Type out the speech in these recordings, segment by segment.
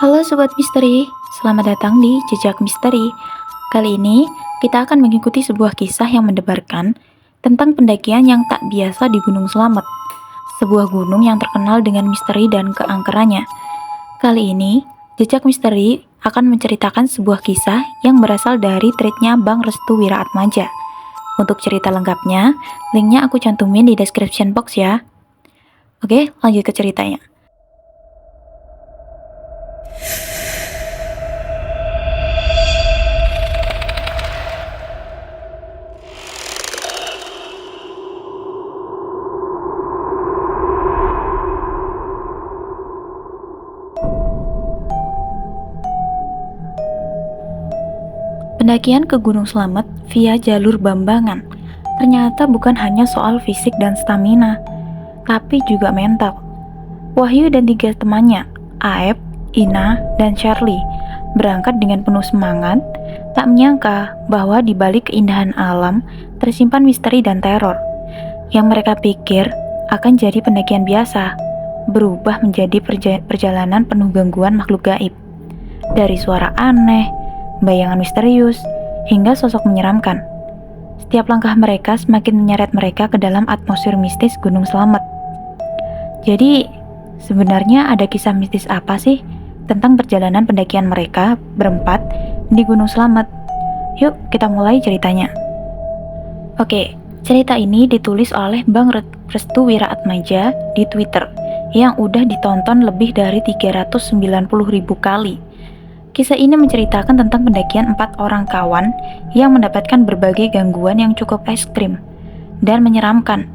Halo Sobat Misteri, selamat datang di Jejak Misteri. Kali ini kita akan mengikuti sebuah kisah yang mendebarkan tentang pendakian yang tak biasa di Gunung Slamet, sebuah gunung yang terkenal dengan misteri dan keangkerannya. Kali ini, Jejak Misteri akan menceritakan sebuah kisah yang berasal dari tweetnya Bang Restu Wiraatmaja. Untuk cerita lengkapnya, linknya aku cantumin di description box ya. Oke, lanjut ke ceritanya. Pendakian ke Gunung Slamet via jalur Bambangan ternyata bukan hanya soal fisik dan stamina, tapi juga mental. Wahyu dan 3 temannya, Aep, Ina, dan Charlie, berangkat dengan penuh semangat, tak menyangka bahwa di balik keindahan alam tersimpan misteri dan teror. Yang mereka pikir akan jadi pendakian biasa, berubah menjadi perjalanan penuh gangguan makhluk gaib. Dari suara aneh, bayangan misterius, hingga sosok menyeramkan. Setiap langkah mereka semakin menyeret mereka ke dalam atmosfer mistis Gunung Slamet. Jadi, sebenarnya ada kisah mistis apa sih tentang perjalanan pendakian mereka berempat di Gunung Slamet? Yuk, kita mulai ceritanya. Oke, cerita ini ditulis oleh Bang Restu Wiraatmaja di Twitter yang udah ditonton lebih dari 390.000 kali. Kisah ini menceritakan tentang pendakian 4 orang kawan yang mendapatkan berbagai gangguan yang cukup ekstrim dan menyeramkan,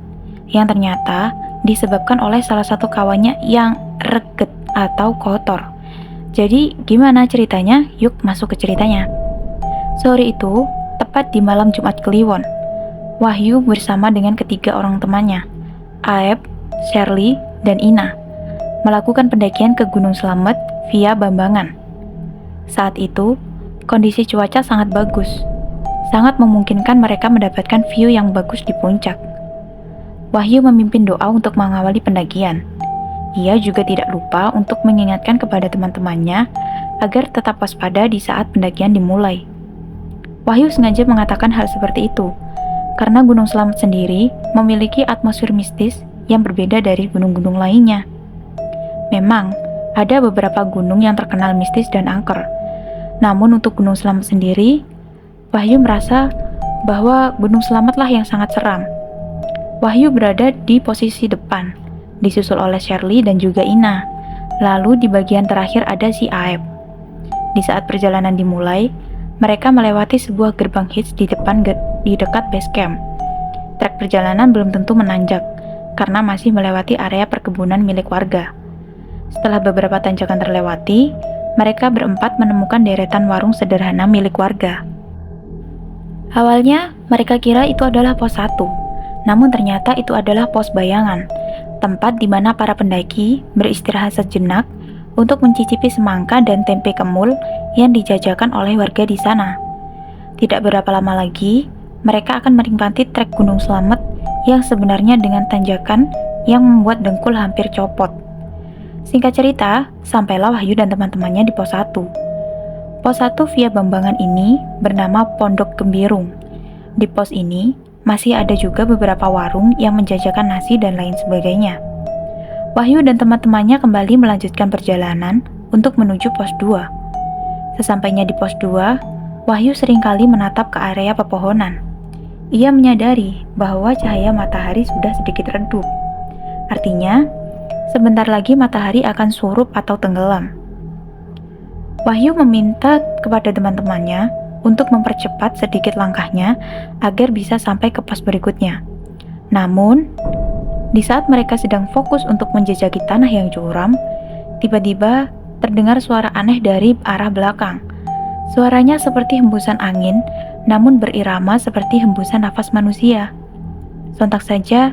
yang ternyata disebabkan oleh salah satu kawannya yang reget atau kotor. Jadi gimana ceritanya? Yuk masuk ke ceritanya. Sore itu, tepat di malam Jumat Kliwon, Wahyu bersama dengan ketiga orang temannya, Aep, Shirley, dan Ina, melakukan pendakian ke Gunung Slamet via Bambangan. Saat itu, kondisi cuaca sangat bagus, sangat memungkinkan mereka mendapatkan view yang bagus di puncak. Wahyu memimpin doa untuk mengawali pendakian. Ia juga tidak lupa untuk mengingatkan kepada teman-temannya agar tetap waspada di saat pendakian dimulai. Wahyu sengaja mengatakan hal seperti itu, karena Gunung Slamet sendiri memiliki atmosfer mistis yang berbeda dari gunung-gunung lainnya. Memang, ada beberapa gunung yang terkenal mistis dan angker. Namun untuk Gunung Slamet sendiri, Wahyu merasa bahwa Gunung Slametlah yang sangat seram. Wahyu berada di posisi depan, disusul oleh Shirley dan juga Ina. Lalu di bagian terakhir ada si Aep. Di saat perjalanan dimulai, mereka melewati sebuah gerbang hits di dekat base camp. Trek perjalanan belum tentu menanjak, karena masih melewati area perkebunan milik warga. Setelah beberapa tanjakan terlewati, mereka berempat menemukan deretan warung sederhana milik warga. Awalnya, mereka kira itu adalah pos 1, namun ternyata itu adalah pos bayangan, tempat di mana para pendaki beristirahat sejenak untuk mencicipi semangka dan tempe kemul yang dijajakan oleh warga di sana. Tidak berapa lama lagi, mereka akan menikmati trek Gunung Slamet yang sebenarnya dengan tanjakan yang membuat dengkul hampir copot. Singkat cerita, sampailah Wahyu dan teman-temannya di pos 1. Pos 1 via Bambangan ini bernama Pondok Gembirung. Di pos ini, masih ada juga beberapa warung yang menjajakan nasi dan lain sebagainya. Wahyu dan teman-temannya kembali melanjutkan perjalanan untuk menuju pos 2. Sesampainya di pos 2, Wahyu seringkali menatap ke area pepohonan. Ia menyadari bahwa cahaya matahari sudah sedikit redup. Artinya, sebentar lagi matahari akan surup atau tenggelam. Wahyu meminta kepada teman-temannya untuk mempercepat sedikit langkahnya agar bisa sampai ke pos berikutnya. Namun, di saat mereka sedang fokus untuk menjejaki tanah yang curam, tiba-tiba terdengar suara aneh dari arah belakang. Suaranya seperti hembusan angin, namun berirama seperti hembusan nafas manusia. Sontak saja,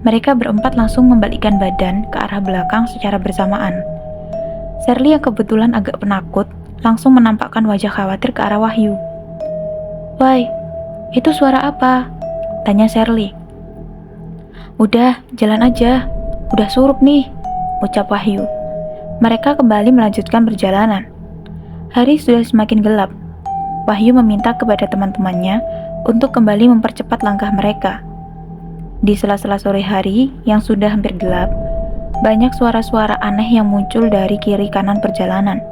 mereka berempat langsung membalikkan badan ke arah belakang secara bersamaan. Shirley yang kebetulan agak penakut langsung menampakkan wajah khawatir ke arah Wahyu. "Why, itu suara apa?" tanya Shirley. "Udah, jalan aja. Udah surup nih," ucap Wahyu. Mereka kembali melanjutkan perjalanan. Hari sudah semakin gelap. Wahyu meminta kepada teman-temannya untuk kembali mempercepat langkah mereka. Di sela-sela sore hari yang sudah hampir gelap, banyak suara-suara aneh yang muncul dari kiri kanan perjalanan.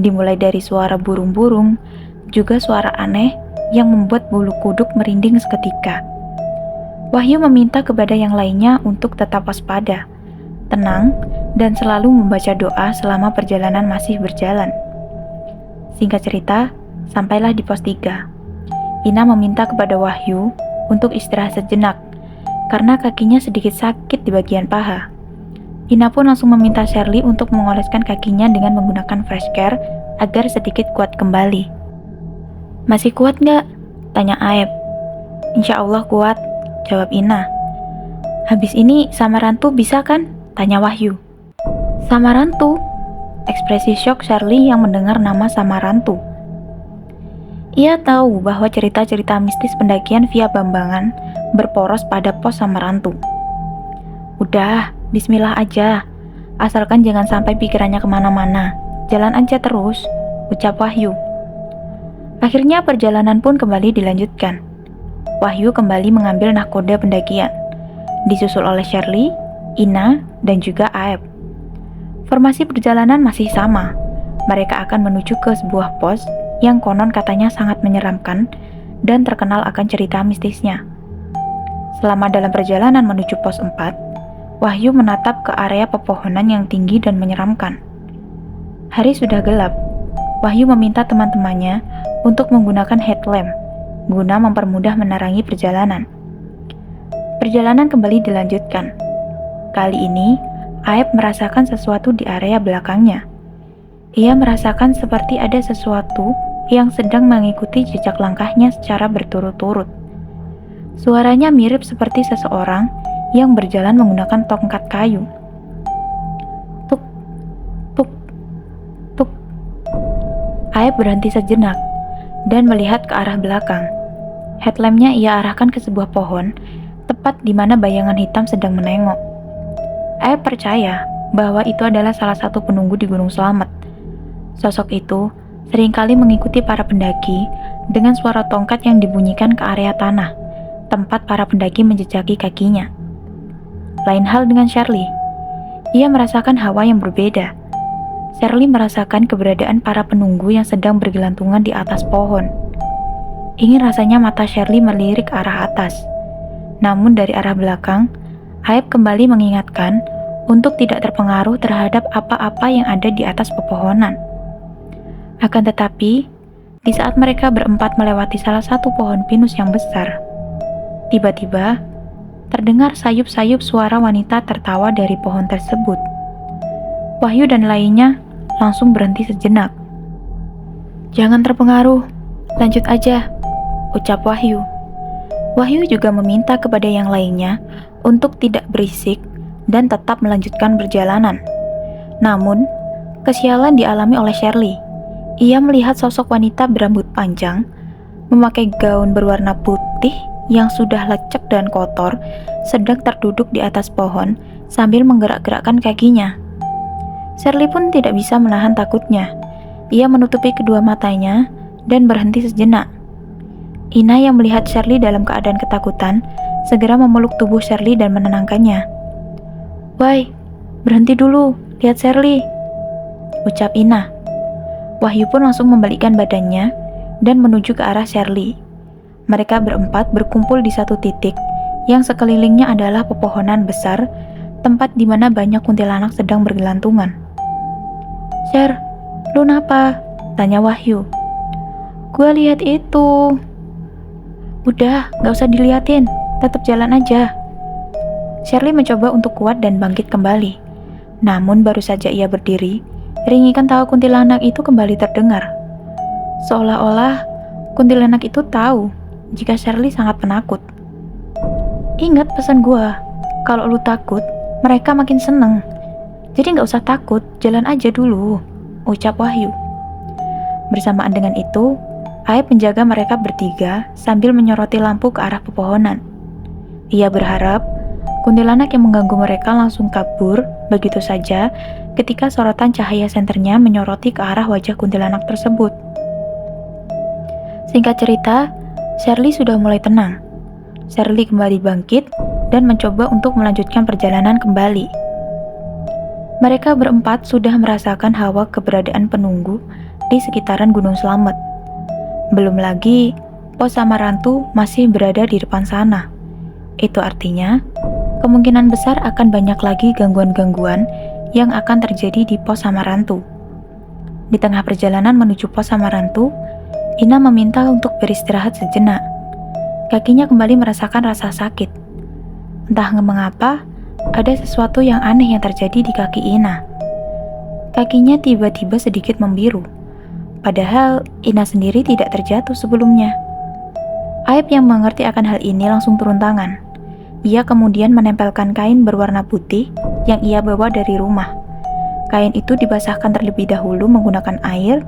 Dimulai dari suara burung-burung, juga suara aneh yang membuat bulu kuduk merinding seketika. Wahyu meminta kepada yang lainnya untuk tetap waspada, tenang, dan selalu membaca doa selama perjalanan masih berjalan. Singkat cerita, sampailah di pos 3. Ina meminta kepada Wahyu untuk istirahat sejenak, karena kakinya sedikit sakit di bagian paha. Ina pun langsung meminta Shirley untuk mengoleskan kakinya dengan menggunakan fresh care agar sedikit kuat kembali. "Masih kuat nggak?" tanya Aep. "Insya Allah kuat," jawab Ina. "Habis ini sama Rantu bisa kan?" tanya Wahyu. "Samarantu?" Ekspresi syok Shirley yang mendengar nama Samarantu. Ia tahu bahwa cerita-cerita mistis pendakian via Bambangan berporos pada pos Samarantu. "Udah, bismillah aja. Asalkan jangan sampai pikirannya kemana-mana. Jalan aja terus," ucap Wahyu. Akhirnya perjalanan pun kembali dilanjutkan. Wahyu kembali mengambil nahkoda pendakian, disusul oleh Shirley, Ina, dan juga Aep. Formasi perjalanan masih sama. Mereka akan menuju ke sebuah pos yang konon katanya sangat menyeramkan dan terkenal akan cerita mistisnya. Selama dalam perjalanan menuju pos 4, Wahyu menatap ke area pepohonan yang tinggi dan menyeramkan. Hari sudah gelap. Wahyu meminta teman-temannya untuk menggunakan headlamp guna mempermudah menerangi perjalanan. Perjalanan kembali dilanjutkan. Kali ini, Aep merasakan sesuatu di area belakangnya. Ia merasakan seperti ada sesuatu yang sedang mengikuti jejak langkahnya secara berturut-turut. Suaranya mirip seperti seseorang yang berjalan menggunakan tongkat kayu. Tuk, tuk, tuk. Aep berhenti sejenak dan melihat ke arah belakang. Headlampnya ia arahkan ke sebuah pohon, tepat di mana bayangan hitam sedang menengok. Aep percaya bahwa itu adalah salah satu penunggu di Gunung Slamet. Sosok itu seringkali mengikuti para pendaki dengan suara tongkat yang dibunyikan ke area tanah, tempat para pendaki menjejaki kakinya. Lain hal dengan Shirley. Ia merasakan hawa yang berbeda. Shirley merasakan keberadaan para penunggu yang sedang bergelantungan di atas pohon. Ingin rasanya mata Shirley melirik ke arah atas. Namun dari arah belakang, Aep kembali mengingatkan untuk tidak terpengaruh terhadap apa-apa yang ada di atas pepohonan. Akan tetapi, di saat mereka berempat melewati salah satu pohon pinus yang besar, tiba-tiba terdengar sayup-sayup suara wanita tertawa dari pohon tersebut. Wahyu dan lainnya langsung berhenti sejenak. "Jangan terpengaruh, lanjut aja," ucap Wahyu. Wahyu juga meminta kepada yang lainnya untuk tidak berisik dan tetap melanjutkan perjalanan. Namun, kesialan dialami oleh Shirley. Ia melihat sosok wanita berambut panjang, memakai gaun berwarna putih yang sudah lecek dan kotor, sedang terduduk di atas pohon sambil menggerak-gerakkan kakinya. Shirley pun tidak bisa menahan takutnya. Ia menutupi kedua matanya dan berhenti sejenak. Ina yang melihat Shirley dalam keadaan ketakutan, segera memeluk tubuh Shirley dan menenangkannya. "Wai, berhenti dulu, lihat Shirley," ucap Ina. Wahyu pun langsung membalikkan badannya dan menuju ke arah Shirley. Mereka berempat berkumpul di satu titik yang sekelilingnya adalah pepohonan besar, tempat di mana banyak kuntilanak sedang bergelantungan. "Sher, lu napa?" tanya Wahyu. "Gua lihat itu." "Udah, gak usah diliatin, tetap jalan aja." Shirley mencoba untuk kuat dan bangkit kembali. Namun baru saja ia berdiri, ringikan tawa kuntilanak itu kembali terdengar. Seolah-olah kuntilanak itu tahu jika Shirley sangat penakut. "Ingat pesan gua, kalau lu takut, mereka makin seneng. Jadi gak usah takut, jalan aja dulu," ucap Wahyu. Bersamaan dengan itu, Aep menjaga mereka bertiga sambil menyoroti lampu ke arah pepohonan. Ia berharap kuntilanak yang mengganggu mereka langsung kabur begitu saja ketika sorotan cahaya senternya menyoroti ke arah wajah kuntilanak tersebut. Singkat cerita, Shirley sudah mulai tenang. Shirley kembali bangkit dan mencoba untuk melanjutkan perjalanan kembali. Mereka berempat sudah merasakan hawa keberadaan penunggu di sekitaran Gunung Slamet. Belum lagi, pos Samarantu masih berada di depan sana. Itu artinya, kemungkinan besar akan banyak lagi gangguan-gangguan yang akan terjadi di pos Samarantu. Di tengah perjalanan menuju pos Samarantu, Ina meminta untuk beristirahat sejenak. Kakinya kembali merasakan rasa sakit. Entah mengapa, ada sesuatu yang aneh yang terjadi di kaki Ina. Kakinya tiba-tiba sedikit membiru. Padahal Ina sendiri tidak terjatuh sebelumnya. Aib yang mengerti akan hal ini langsung turun tangan. Ia kemudian menempelkan kain berwarna putih yang ia bawa dari rumah. Kain itu dibasahkan terlebih dahulu menggunakan air,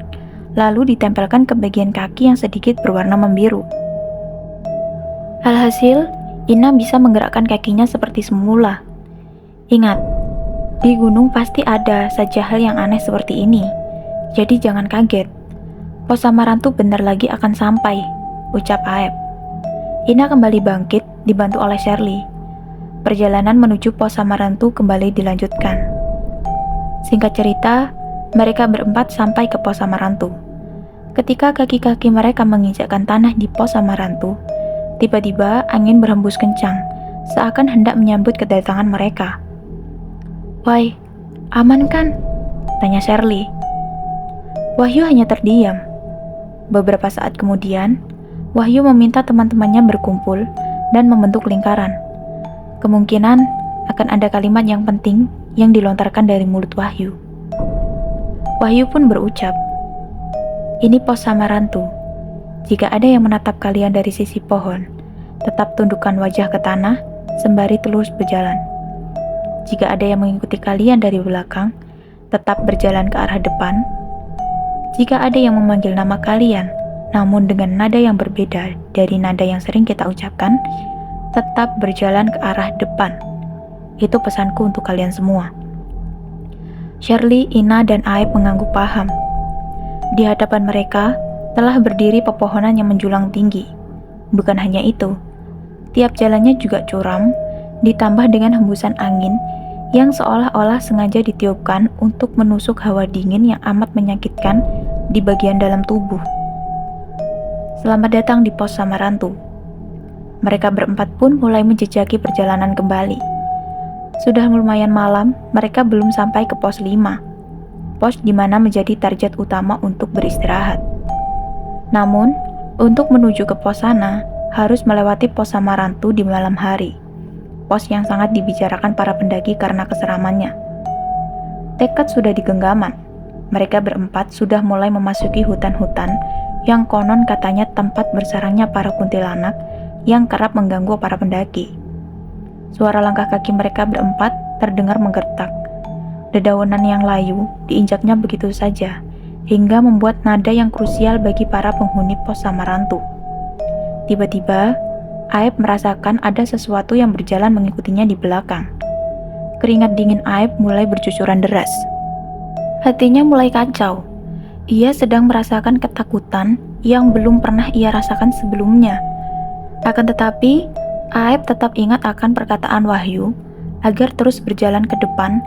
lalu ditempelkan ke bagian kaki yang sedikit berwarna membiru. Alhasil, Ina bisa menggerakkan kakinya seperti semula. Ingat, di gunung pasti ada saja hal yang aneh seperti ini. Jadi jangan kaget. Pos Samarantu bentar lagi akan sampai, ucap Aep. Ina kembali bangkit, dibantu oleh Shirley. Perjalanan menuju pos Samarantu kembali dilanjutkan. Singkat cerita, mereka berempat sampai ke pos Samarantu. Ketika kaki-kaki mereka menginjakkan tanah di pos Samarantu, tiba-tiba angin berhembus kencang, seakan hendak menyambut kedatangan mereka. "Wai, aman kan?" tanya Shirley. Wahyu hanya terdiam. Beberapa saat kemudian, Wahyu meminta teman-temannya berkumpul dan membentuk lingkaran. Kemungkinan akan ada kalimat yang penting yang dilontarkan dari mulut Wahyu. Wahyu pun berucap, "Ini pos Samarantu. Jika ada yang menatap kalian dari sisi pohon, tetap tundukkan wajah ke tanah sembari terus berjalan. Jika ada yang mengikuti kalian dari belakang, tetap berjalan ke arah depan. Jika ada yang memanggil nama kalian, namun dengan nada yang berbeda dari nada yang sering kita ucapkan, tetap berjalan ke arah depan. Itu pesanku untuk kalian semua." Shirley, Ina, dan Aep mengangguk paham. Di hadapan mereka telah berdiri pepohonan yang menjulang tinggi. Bukan hanya itu, tiap jalannya juga curam, ditambah dengan hembusan angin yang seolah-olah sengaja ditiupkan untuk menusuk hawa dingin yang amat menyakitkan di bagian dalam tubuh. Selamat datang di pos Samarantu. Mereka berempat pun mulai menjejaki perjalanan kembali. Sudah lumayan malam, mereka belum sampai ke pos 5, pos di mana menjadi target utama untuk beristirahat. Namun, untuk menuju ke pos sana, harus melewati pos Samarantu di malam hari. Pos yang sangat dibicarakan para pendaki karena keseramannya. Tekad sudah digenggaman. Mereka berempat sudah mulai memasuki hutan-hutan yang konon katanya tempat bersarangnya para kuntilanak yang kerap mengganggu para pendaki. Suara langkah kaki mereka berempat terdengar menggertak. Dedaunan yang layu diinjaknya begitu saja, hingga membuat nada yang krusial bagi para penghuni pos Samarantu. Tiba-tiba, Aep merasakan ada sesuatu yang berjalan mengikutinya di belakang. Keringat dingin Aep mulai bercucuran deras. Hatinya mulai kacau. Ia sedang merasakan ketakutan yang belum pernah ia rasakan sebelumnya. Akan tetapi, Aep tetap ingat akan perkataan Wahyu agar terus berjalan ke depan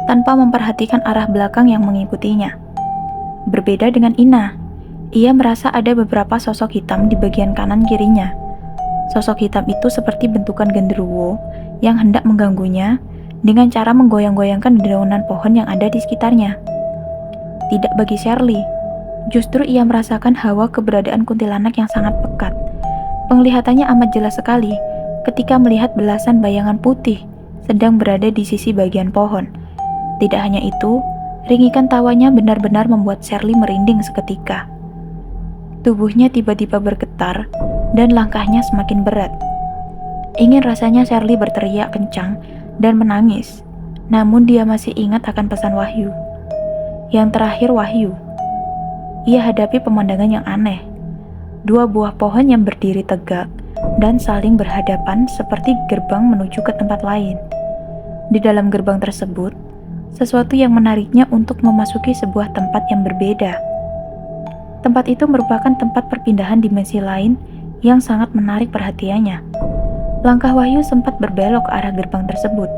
tanpa memperhatikan arah belakang yang mengikutinya. Berbeda dengan Ina, ia merasa ada beberapa sosok hitam di bagian kanan kirinya. Sosok hitam itu seperti bentukan genderuwo yang hendak mengganggunya dengan cara menggoyang-goyangkan dedaunan pohon yang ada di sekitarnya. Tidak bagi Shirley, justru ia merasakan hawa keberadaan kuntilanak yang sangat pekat. Penglihatannya amat jelas sekali ketika melihat belasan bayangan putih sedang berada di sisi bagian pohon. Tidak hanya itu, ringikan tawanya benar-benar membuat Shirley merinding seketika. Tubuhnya tiba-tiba bergetar dan langkahnya semakin berat. Ingin rasanya Shirley berteriak kencang dan menangis, namun dia masih ingat akan pesan Wahyu. Yang terakhir Wahyu. Ia hadapi pemandangan yang aneh. Dua buah pohon yang berdiri tegak dan saling berhadapan seperti gerbang menuju ke tempat lain. Di dalam gerbang tersebut, sesuatu yang menariknya untuk memasuki sebuah tempat yang berbeda. Tempat itu merupakan tempat perpindahan dimensi lain yang sangat menarik perhatiannya. Langkah Wahyu sempat berbelok ke arah gerbang tersebut,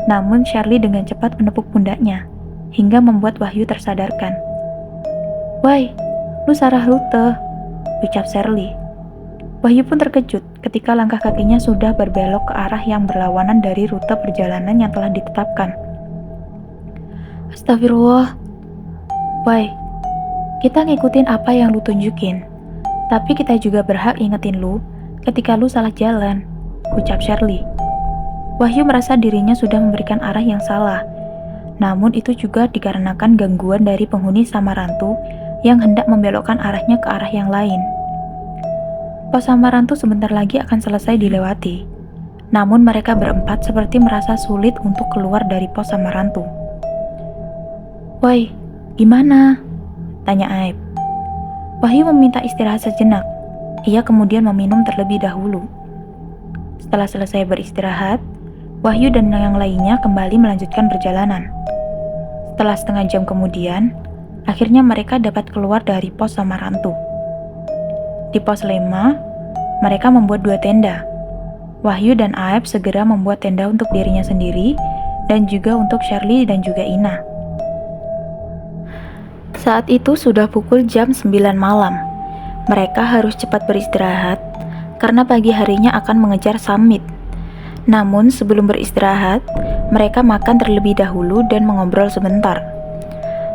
namun Shirley dengan cepat menepuk pundaknya, hingga membuat Wahyu tersadarkan. "Wai, lu salah rute," ucap Shirley. Wahyu pun terkejut ketika langkah kakinya sudah berbelok ke arah yang berlawanan dari rute perjalanan yang telah ditetapkan. "Astagfirullah. Wai, kita ngikutin apa yang lu tunjukin, tapi kita juga berhak ingetin lu ketika lu salah jalan," ucap Shirley. Wahyu merasa dirinya sudah memberikan arah yang salah, namun itu juga dikarenakan gangguan dari penghuni Samarantu yang hendak membelokkan arahnya ke arah yang lain. Pos Samarantu sebentar lagi akan selesai dilewati, namun mereka berempat seperti merasa sulit untuk keluar dari pos Samarantu. "Woi, gimana?" tanya Aib. Wahyu meminta istirahat sejenak. Ia kemudian meminum terlebih dahulu. Setelah selesai beristirahat, Wahyu dan yang lainnya kembali melanjutkan perjalanan. Setelah setengah jam kemudian, akhirnya mereka dapat keluar dari pos Samarantu. Di pos 5, mereka membuat 2 tenda. Wahyu dan Aib segera membuat tenda untuk dirinya sendiri dan juga untuk Shirley dan juga Ina. Saat itu sudah pukul jam 9 malam. Mereka harus cepat beristirahat karena pagi harinya akan mengejar summit. Namun sebelum beristirahat, mereka makan terlebih dahulu dan mengobrol sebentar.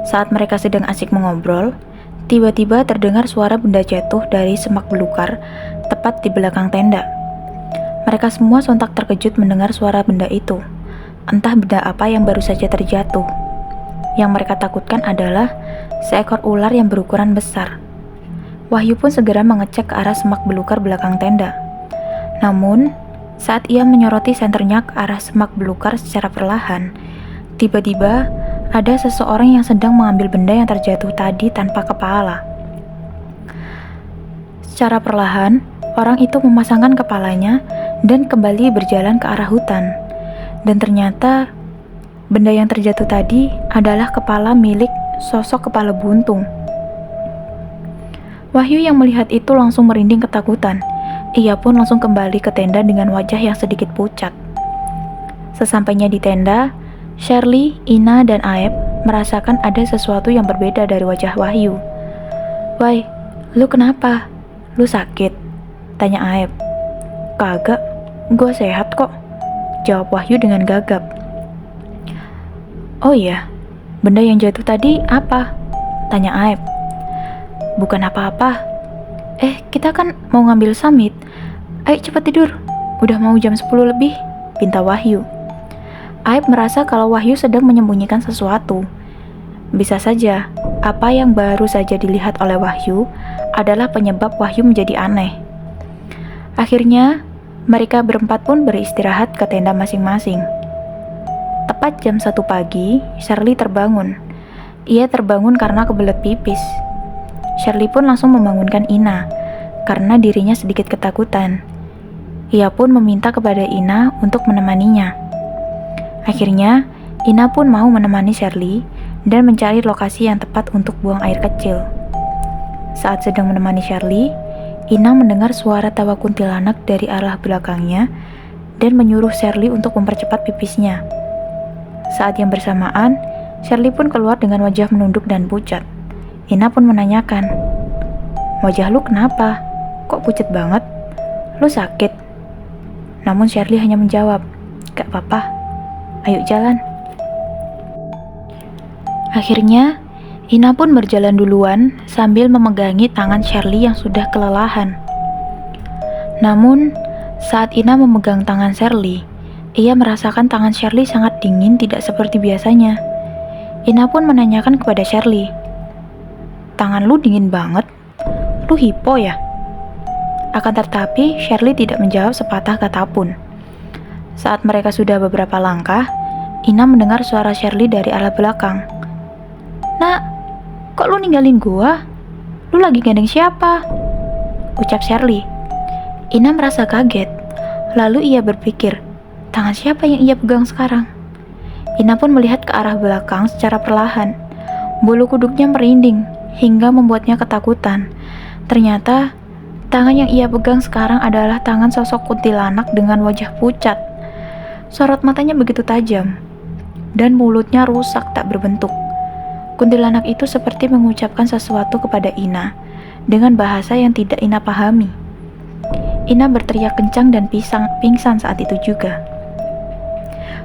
Saat mereka sedang asik mengobrol, tiba-tiba terdengar suara benda jatuh dari semak belukar tepat di belakang tenda. Mereka semua sontak terkejut mendengar suara benda itu. Entah benda apa yang baru saja terjatuh. Yang mereka takutkan adalah seekor ular yang berukuran besar. Wahyu pun segera mengecek ke arah semak belukar belakang tenda. Namun, saat ia menyoroti senternya ke arah semak belukar secara perlahan, tiba-tiba ada seseorang yang sedang mengambil benda yang terjatuh tadi tanpa kepala. Secara perlahan, orang itu memasangkan kepalanya dan kembali berjalan ke arah hutan. Dan ternyata, benda yang terjatuh tadi adalah kepala milik sosok kepala buntung. Wahyu yang melihat itu langsung merinding ketakutan. Ia pun langsung kembali ke tenda dengan wajah yang sedikit pucat. Sesampainya di tenda, Shirley, Ina, dan Aib merasakan ada sesuatu yang berbeda dari wajah Wahyu. "Wai, lu kenapa? Lu sakit?" tanya Aib. "Kagak, gue sehat kok," jawab Wahyu dengan gagap. "Oh iya, benda yang jatuh tadi apa?" tanya Aib. "Bukan apa-apa. Kita kan mau ngambil summit. Ayo cepat tidur, udah mau jam 10 lebih," pinta Wahyu. Aib merasa kalau Wahyu sedang menyembunyikan sesuatu. Bisa saja, apa yang baru saja dilihat oleh Wahyu adalah penyebab Wahyu menjadi aneh. Akhirnya, mereka berempat pun beristirahat ke tenda masing-masing. Tepat jam 1 pagi, Shirley terbangun. Ia terbangun karena kebelet pipis. Shirley pun langsung membangunkan Ina, karena dirinya sedikit ketakutan. Ia pun meminta kepada Ina untuk menemaninya. Akhirnya, Ina pun mau menemani Shirley dan mencari lokasi yang tepat untuk buang air kecil. Saat sedang menemani Shirley, Ina mendengar suara tawa kuntilanak dari arah belakangnya dan menyuruh Shirley untuk mempercepat pipisnya. Saat yang bersamaan, Shirley pun keluar dengan wajah menunduk dan pucat. Ina pun menanyakan, "Wajah lu kenapa? Kok pucat banget? Lu sakit?" Namun Shirley hanya menjawab, "Gak apa-apa. Ayo jalan." Akhirnya, Ina pun berjalan duluan sambil memegangi tangan Shirley yang sudah kelelahan. Namun, saat Ina memegang tangan Shirley, ia merasakan tangan Shirley sangat dingin tidak seperti biasanya. Ina pun menanyakan kepada Shirley, "Tangan lu dingin banget? Lu hipo ya?" Akan tetapi, Shirley tidak menjawab sepatah kata pun. Saat mereka sudah beberapa langkah, Ina mendengar suara Shirley dari arah belakang. "Nak, kok lu ninggalin gua? Lu lagi gandeng siapa?" ucap Shirley. Ina merasa kaget. Lalu ia berpikir, tangan siapa yang ia pegang sekarang? Ina pun melihat ke arah belakang secara perlahan. Bulu kuduknya merinding hingga membuatnya ketakutan. Ternyata tangan yang ia pegang sekarang adalah tangan sosok kuntilanak dengan wajah pucat. Sorot matanya begitu tajam dan mulutnya rusak tak berbentuk. Kuntilanak itu seperti mengucapkan sesuatu kepada Ina dengan bahasa yang tidak Ina pahami. Ina berteriak kencang dan pingsan saat itu juga.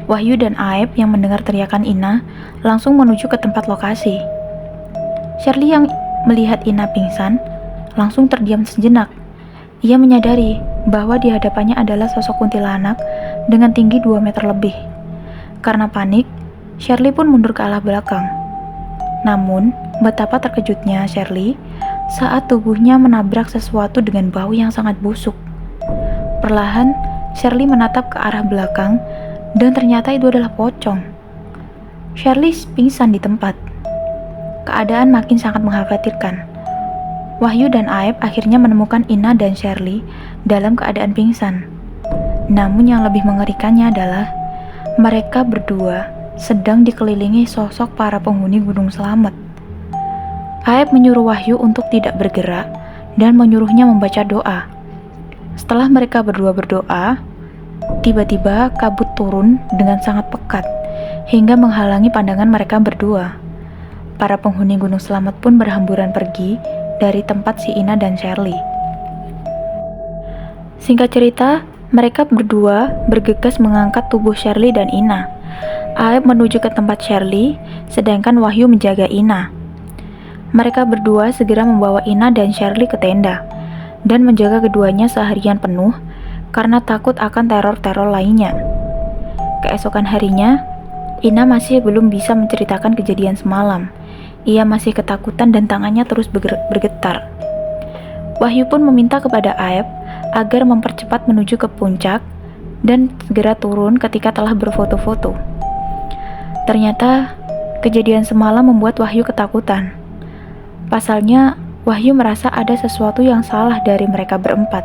Wahyu dan Aep yang mendengar teriakan Ina langsung menuju ke tempat lokasi. Shirley yang melihat Ina pingsan langsung terdiam sejenak. Ia menyadari bahwa di hadapannya adalah sosok kuntilanak dengan tinggi 2 meter lebih. Karena panik, Shirley pun mundur ke arah belakang. Namun, betapa terkejutnya Shirley saat tubuhnya menabrak sesuatu dengan bau yang sangat busuk. Perlahan, Shirley menatap ke arah belakang dan ternyata itu adalah pocong. Shirley pingsan di tempat. Keadaan makin sangat mengkhawatirkan. Wahyu dan Aep akhirnya menemukan Ina dan Shirley dalam keadaan pingsan. Namun yang lebih mengerikannya adalah mereka berdua sedang dikelilingi sosok para penghuni Gunung Slamet. Aep menyuruh Wahyu untuk tidak bergerak dan menyuruhnya membaca doa. Setelah mereka berdua berdoa, tiba-tiba kabut turun dengan sangat pekat hingga menghalangi pandangan mereka berdua. Para penghuni Gunung Slamet pun berhamburan pergi dari tempat si Ina dan Shirley. Singkat cerita, mereka berdua bergegas mengangkat tubuh Shirley dan Ina. Aep menuju ke tempat Shirley, sedangkan Wahyu menjaga Ina. Mereka berdua segera membawa Ina dan Shirley ke tenda dan menjaga keduanya seharian penuh karena takut akan teror-teror lainnya. Keesokan harinya, Ina masih belum bisa menceritakan kejadian semalam. Ia masih ketakutan dan tangannya terus bergetar. Wahyu pun meminta kepada Aep agar mempercepat menuju ke puncak dan segera turun ketika telah berfoto-foto. Ternyata, kejadian semalam membuat Wahyu ketakutan. Pasalnya, Wahyu merasa ada sesuatu yang salah dari mereka berempat.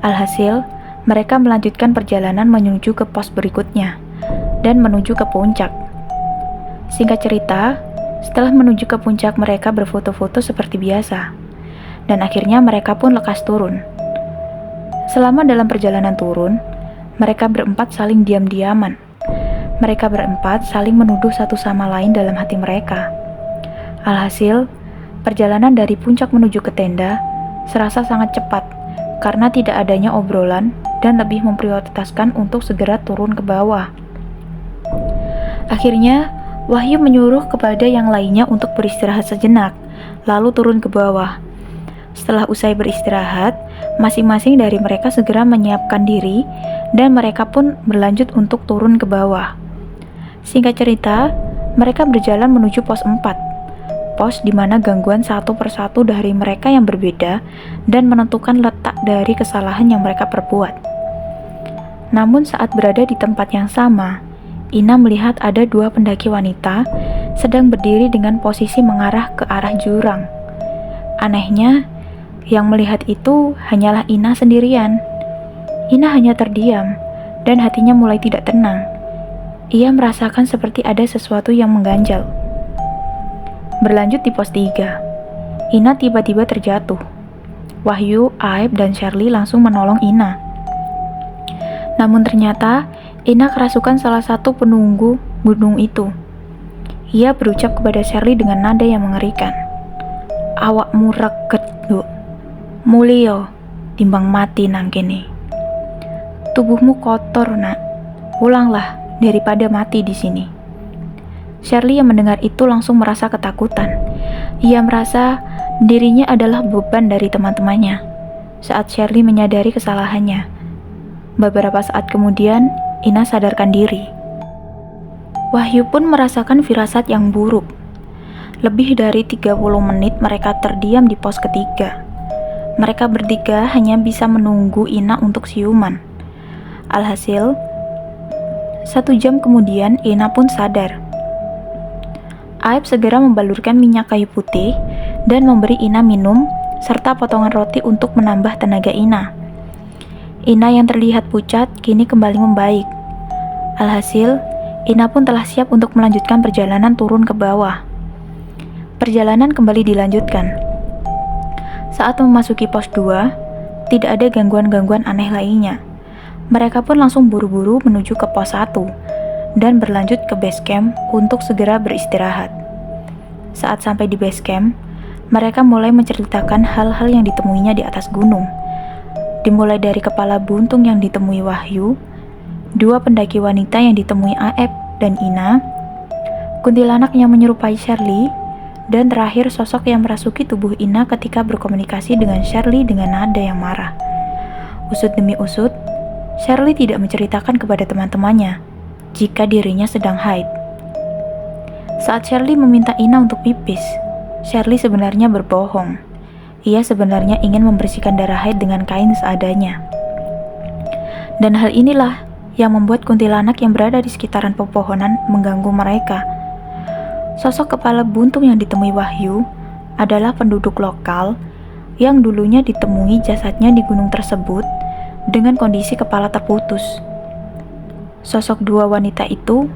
Alhasil, mereka melanjutkan perjalanan menuju ke pos berikutnya dan menuju ke puncak. Singkat cerita, setelah menuju ke puncak mereka berfoto-foto seperti biasa, dan akhirnya mereka pun lekas turun. Selama dalam perjalanan turun, mereka berempat saling diam-diaman. Mereka berempat saling menuduh satu sama lain dalam hati mereka. Alhasil, perjalanan dari puncak menuju ke tenda serasa sangat cepat karena tidak adanya obrolan dan lebih memprioritaskan untuk segera turun ke bawah. Akhirnya, Wahyu menyuruh kepada yang lainnya untuk beristirahat sejenak, lalu turun ke bawah. Setelah usai beristirahat, masing-masing dari mereka segera menyiapkan diri dan mereka pun berlanjut untuk turun ke bawah. Singkat cerita, mereka berjalan menuju pos 4. Pos di mana gangguan satu persatu dari mereka yang berbeda dan menentukan letak dari kesalahan yang mereka perbuat. Namun saat berada di tempat yang sama, Ina melihat ada 2 pendaki wanita sedang berdiri dengan posisi mengarah ke arah jurang. Anehnya, yang melihat itu hanyalah Ina sendirian. Ina hanya terdiam dan hatinya mulai tidak tenang. Ia merasakan seperti ada sesuatu yang mengganjal. Berlanjut di pos 3, Ina tiba-tiba terjatuh. Wahyu, Aep, dan Shirley langsung menolong Ina. Namun ternyata, Ina kerasukan salah satu penunggu gunung itu. Ia berucap kepada Shirley dengan nada yang mengerikan. "Awakmu reget, Nduk. Mulio, timbang mati nang kene. Tubuhmu kotor, Nak. Pulanglah daripada mati di sini." Shirley yang mendengar itu langsung merasa ketakutan. Ia merasa dirinya adalah beban dari teman-temannya. Saat Shirley menyadari kesalahannya, beberapa saat kemudian, Ina sadarkan diri. Wahyu pun merasakan firasat yang buruk. Lebih dari 30 menit mereka terdiam di pos ketiga. Mereka bertiga hanya bisa menunggu Ina untuk siuman. Alhasil, 1 jam kemudian Ina pun sadar. Aep segera membalurkan minyak kayu putih dan memberi Ina minum serta potongan roti untuk menambah tenaga Ina. Ina yang terlihat pucat kini kembali membaik. Alhasil, Ina pun telah siap untuk melanjutkan perjalanan turun ke bawah. Perjalanan kembali dilanjutkan. Saat memasuki pos 2, tidak ada gangguan-gangguan aneh lainnya. Mereka pun langsung buru-buru menuju ke pos 1 dan berlanjut ke base camp untuk segera beristirahat. Saat sampai di base camp, mereka mulai menceritakan hal-hal yang ditemuinya di atas gunung. Dimulai dari kepala buntung yang ditemui Wahyu, 2 pendaki wanita yang ditemui Aep dan Ina, kuntilanak yang menyerupai Shirley, dan terakhir sosok yang merasuki tubuh Ina ketika berkomunikasi dengan Shirley dengan nada yang marah. Usut demi usut, Shirley tidak menceritakan kepada teman-temannya jika dirinya sedang haid. Saat Shirley meminta Ina untuk pipis, Shirley sebenarnya berbohong. Ia sebenarnya ingin membersihkan darah haid dengan kain seadanya. Dan hal inilah yang membuat kuntilanak yang berada di sekitaran pepohonan mengganggu mereka. Sosok kepala buntung yang ditemui Wahyu adalah penduduk lokal yang dulunya ditemui jasadnya di gunung tersebut dengan kondisi kepala terputus. Sosok 2 wanita itu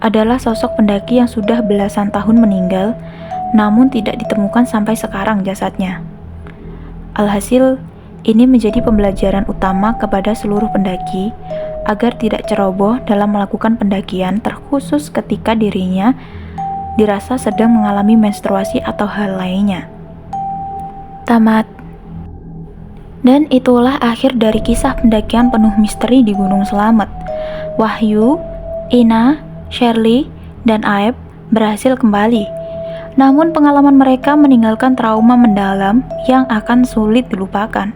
adalah sosok pendaki yang sudah belasan tahun meninggal, namun tidak ditemukan sampai sekarang jasadnya. Alhasil, ini menjadi pembelajaran utama kepada seluruh pendaki agar tidak ceroboh dalam melakukan pendakian, terkhusus ketika dirinya dirasa sedang mengalami menstruasi atau hal lainnya. Tamat. Dan itulah akhir dari kisah pendakian penuh misteri di Gunung Slamet. Wahyu, Ina, Shirley, dan Aep berhasil kembali. Namun pengalaman mereka meninggalkan trauma mendalam yang akan sulit dilupakan.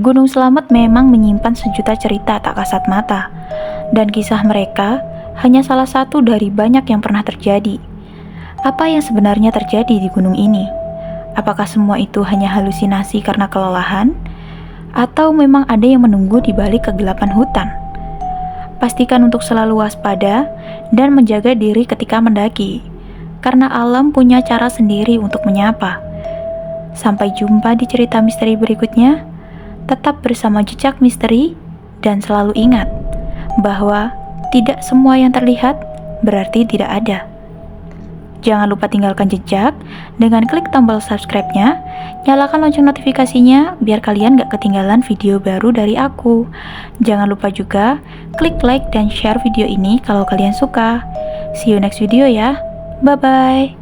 Gunung Slamet memang menyimpan sejuta cerita tak kasat mata, dan kisah mereka hanya salah satu dari banyak yang pernah terjadi. Apa yang sebenarnya terjadi di gunung ini? Apakah semua itu hanya halusinasi karena kelelahan? Atau memang ada yang menunggu di balik kegelapan hutan? Pastikan untuk selalu waspada dan menjaga diri ketika mendaki, karena alam punya cara sendiri untuk menyapa. Sampai jumpa di cerita misteri berikutnya. Tetap bersama Jejak Misteri dan selalu ingat bahwa tidak semua yang terlihat berarti tidak ada. Jangan lupa tinggalkan jejak dengan klik tombol subscribe-nya, nyalakan lonceng notifikasinya biar kalian gak ketinggalan video baru dari aku. Jangan lupa juga klik like dan share video ini kalau kalian suka. See you next video ya. Bye-bye.